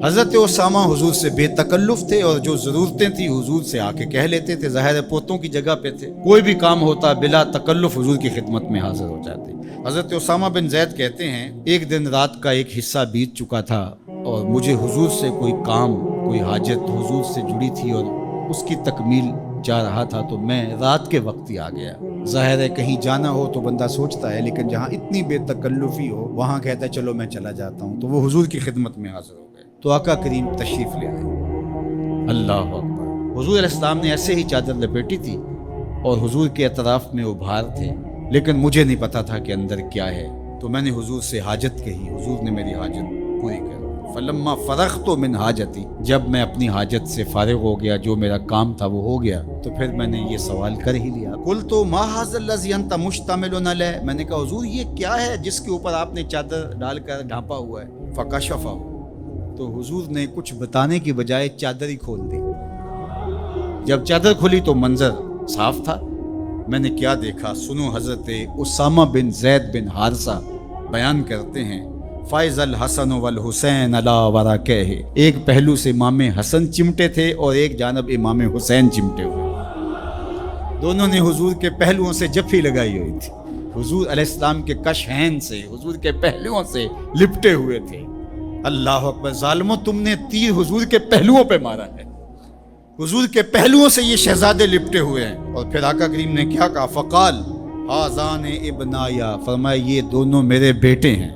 حضرت اسامہ حضور سے بے تکلف تھے اور جو ضرورتیں تھی حضور سے آ کے کہہ لیتے تھے، ظاہر پوتوں کی جگہ پہ تھے، کوئی بھی کام ہوتا بلا تکلف حضور کی خدمت میں حاضر ہو جاتے۔ حضرت اسامہ بن زید کہتے ہیں ایک دن رات کا ایک حصہ بیت چکا تھا اور مجھے حضور سے کوئی کام، کوئی حاجت حضور سے جڑی تھی اور اس کی تکمیل جا رہا تھا، تو میں رات کے وقت ہی آ گیا۔ ظاہر ہے کہیں جانا ہو تو بندہ سوچتا ہے، لیکن جہاں اتنی بے تکلفی ہو وہاں کہتا ہے چلو میں چلا جاتا ہوں، تو وہ حضور کی خدمت میں حاضر ہو گئے۔ تو آقا کریم تشریف لے آئے۔ اللہ اکبر۔ حضور علیہ السلام نے ایسے ہی چادر لپیٹی تھی اور حضور کے اطراف میں ابھار تھے، لیکن مجھے نہیں پتا تھا کہ اندر کیا ہے، تو میں نے حضور سے حاجت کہی، حضور نے میری حاجت پوری کر۔ فلما فرغت من حاجتی، جب میں اپنی حاجت سے فارغ ہو گیا، جو میرا کام تھا وہ ہو گیا، تو پھر میں نے یہ سوال کر ہی لیا، قلت ما ھذا الذی انت مشتمل علیہ، میں نے کہا حضور یہ کیا ہے جس کے اوپر آپ نے چادر ڈال کر ڈھانپا ہوا ہے؟ فکشفہ، تو حضور نے کچھ بتانے کی بجائے چادر ہی کھول دی۔ جب چادر کھلی تو منظر صاف تھا۔ میں نے کیا دیکھا، سنو، حضرت اسامہ بن زید بن حارثہ بیان کرتے ہیں، فائز الحسن والحسین علی ورقہ، ایک پہلو سے امام حسن چمٹے تھے اور ایک جانب امام حسین چمٹے ہوئے، دونوں نے حضور کے پہلوؤں سے جفی لگائی ہوئی تھی، حضور علیہ السلام کے کشہین سے، حضور کے پہلوؤں سے لپٹے ہوئے تھے۔ اللہ اکبر، ظالموں تم نے تیر حضور کے پہلوؤں پہ مارا ہے، حضور کے پہلوؤں سے یہ شہزادے لپٹے ہوئے ہیں۔ اور پھر آقا کریم نے کیا کہا، فقال ھذان ابنایا، فرمایا یہ دونوں میرے بیٹے ہیں،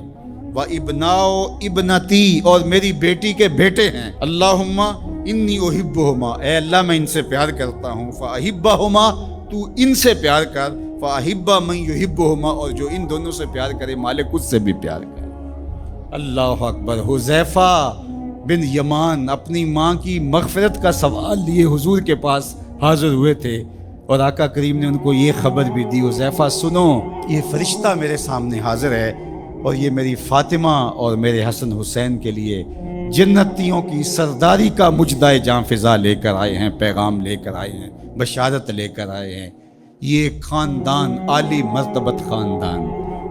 و ابناؤ ابنتی، اور میری بیٹی کے بیٹے ہیں، اللہم انی احبہما، اے اللہ میں ان سے پیار کرتا ہوں، فاحبہما، تو ان سے پیار کر، فاحب من یحبہما، اور جو ان دونوں سے پیار کرے مالک اس سے بھی پیار کرے۔ اللہ اکبر۔ حذیفہ بن یمان اپنی ماں کی مغفرت کا سوال لیے حضور کے پاس حاضر ہوئے تھے، اور آقا کریم نے ان کو یہ خبر بھی دی، حذیفہ سنو، یہ فرشتہ میرے سامنے حاضر ہے اور یہ میری فاطمہ اور میرے حسن حسین کے لیے جنتیوں کی سرداری کا مجدہ جاں فضا لے کر آئے ہیں، پیغام لے کر آئے ہیں، بشارت لے کر آئے ہیں۔ یہ خاندان عالی مرتبت خاندان،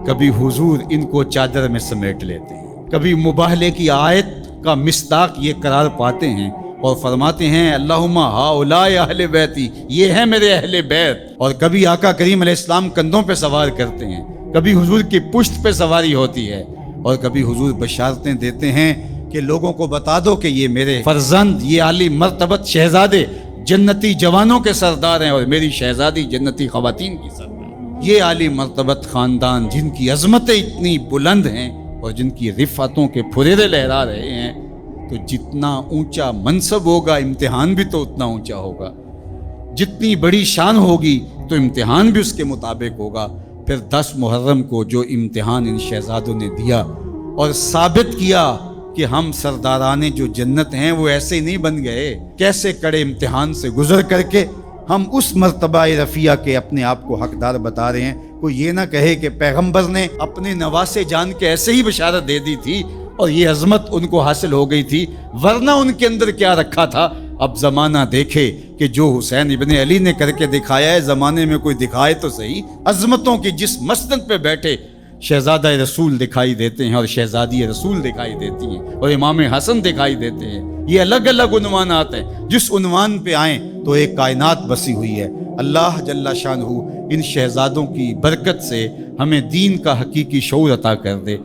کبھی حضور ان کو چادر میں سمیٹ لیتے ہیں، کبھی مباہلے کی آیت کا مصداق یہ قرار پاتے ہیں اور فرماتے ہیں اللہم ہؤلاء اہل بیتی، یہ ہیں میرے اہل بیت، اور کبھی آقا کریم علیہ السلام کندھوں پہ سوار کرتے ہیں، کبھی حضور کی پشت پہ سواری ہوتی ہے، اور کبھی حضور بشارتیں دیتے ہیں کہ لوگوں کو بتا دو کہ یہ میرے فرزند، یہ عالی مرتبت شہزادے جنتی جوانوں کے سردار ہیں، اور میری شہزادی جنتی خواتین کی سردار۔ یہ عالی مرتبت خاندان جن کی عظمتیں اتنی بلند ہیں اور جن کی رفعتوں کے پھریرے لہرا رہے ہیں، تو جتنا اونچا منصب ہوگا امتحان بھی تو اتنا اونچا ہوگا، جتنی بڑی شان ہوگی تو امتحان بھی اس کے مطابق ہوگا۔ پھر 10 محرم کو جو امتحان ان شہزادوں نے دیا اور ثابت کیا کہ ہم سرداران جو جنت ہیں وہ ایسے ہی نہیں بن گئے، کیسے کڑے امتحان سے گزر کر کے ہم اس مرتبہ رفیع کے اپنے آپ کو حقدار بتا رہے ہیں۔ کوئی یہ نہ کہے کہ پیغمبر نے اپنے نواسے جان کے ایسے ہی بشارت دے دی تھی اور یہ عظمت ان کو حاصل ہو گئی تھی، ورنہ ان کے اندر کیا رکھا تھا۔ اب زمانہ دیکھے کہ جو حسین ابن علی نے کر کے دکھایا ہے، زمانے میں کوئی دکھائے تو صحیح۔ عظمتوں کی جس مسند پہ بیٹھے شہزادہ رسول دکھائی دیتے ہیں اور شہزادی رسول دکھائی دیتی ہیں اور امام حسن دکھائی دیتے ہیں، یہ الگ الگ عنوانات ہیں، جس عنوان پہ آئیں تو ایک کائنات بسی ہوئی ہے۔ اللہ جل شانہ ان شہزادوں کی برکت سے ہمیں دین کا حقیقی شعور عطا کر دے۔